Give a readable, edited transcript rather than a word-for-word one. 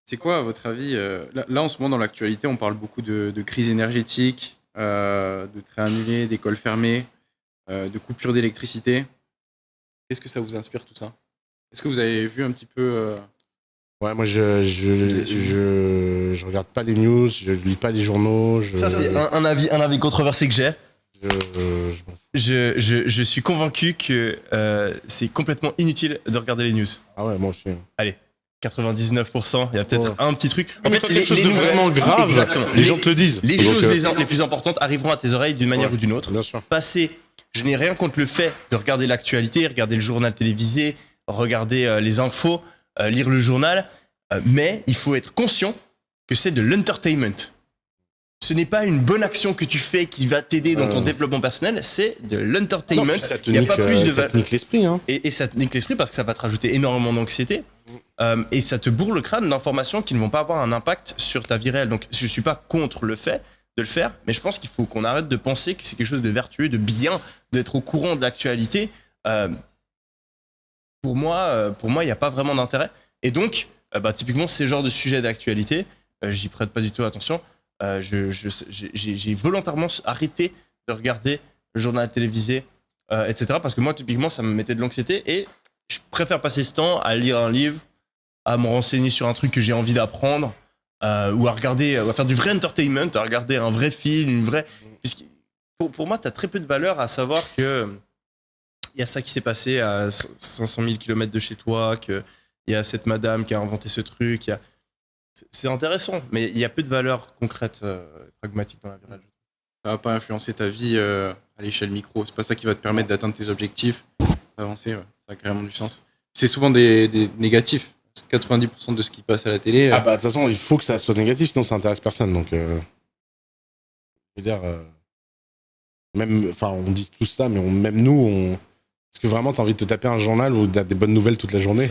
C'est quoi, à votre avis, là, en ce moment, dans l'actualité, on parle beaucoup de crise énergétique, de trains annulés, d'écoles fermées, de coupures d'électricité. Qu'est-ce que ça vous inspire, tout ça? Est-ce que vous avez vu un petit peu... Ouais, moi Vous avez suivi je regarde pas les news, je lis pas les journaux, Ça, c'est un avis controversé que j'ai. je m'en fous. Je suis convaincu que c'est complètement inutile de regarder les news. Ah ouais, moi aussi. Allez, 99%, il y a peut-être Ouais. un petit truc. En fait, quelque chose de nouvelles- vraiment grave, Exactement. les gens te le disent. Les Donc, choses les plus importantes arriveront à tes oreilles d'une manière ouais, ou d'une autre. bien sûr. Je n'ai rien contre le fait de regarder l'actualité, regarder le journal télévisé, regarder les infos, lire le journal, mais il faut être conscient que c'est de l'entertainment. Ce n'est pas une bonne action que tu fais qui va t'aider dans ton développement personnel, c'est de Non, l'entertainment. puis ça te Il n'y a nique, pas plus de ça te nique l'esprit, hein. et ça te nique l'esprit parce que ça va te rajouter énormément d'anxiété et ça te bourre le crâne d'informations qui ne vont pas avoir un impact sur ta vie réelle. Donc je suis pas contre le fait de le faire, mais je pense qu'il faut qu'on arrête de penser que c'est quelque chose de vertueux, de bien, d'être au courant de l'actualité. Pour moi, il n'y a pas vraiment d'intérêt. Et donc, typiquement, ces genres de sujets d'actualité, j'y prête pas du tout attention. J'ai volontairement arrêté de regarder le journal télévisé, etc. Parce que moi, typiquement, ça me mettait de l'anxiété et je préfère passer ce temps à lire un livre, à me renseigner sur un truc que j'ai envie d'apprendre, ou à regarder, à faire du vrai entertainment, à regarder un vrai film, une vraie. Pour moi, tu as très peu de valeur à savoir que il y a ça qui s'est passé à 500 000 km de chez toi, qu'il y a cette madame qui a inventé ce truc. C'est intéressant, mais il y a peu de valeur concrète, pragmatique dans la vie réelle. Ça va pas influencer ta vie à l'échelle micro. C'est pas ça qui va te permettre d'atteindre tes objectifs, d'avancer. Ouais. Ça a carrément du sens. C'est souvent des négatifs. 90% de ce qui passe à la télé. Ah bah, de toute façon, il faut que ça soit négatif, sinon ça intéresse personne. Donc, je veux dire, même, enfin, on dit tout ça, mais même nous, est-ce que vraiment t'as envie de te taper un journal où t'as des bonnes nouvelles toute la journée?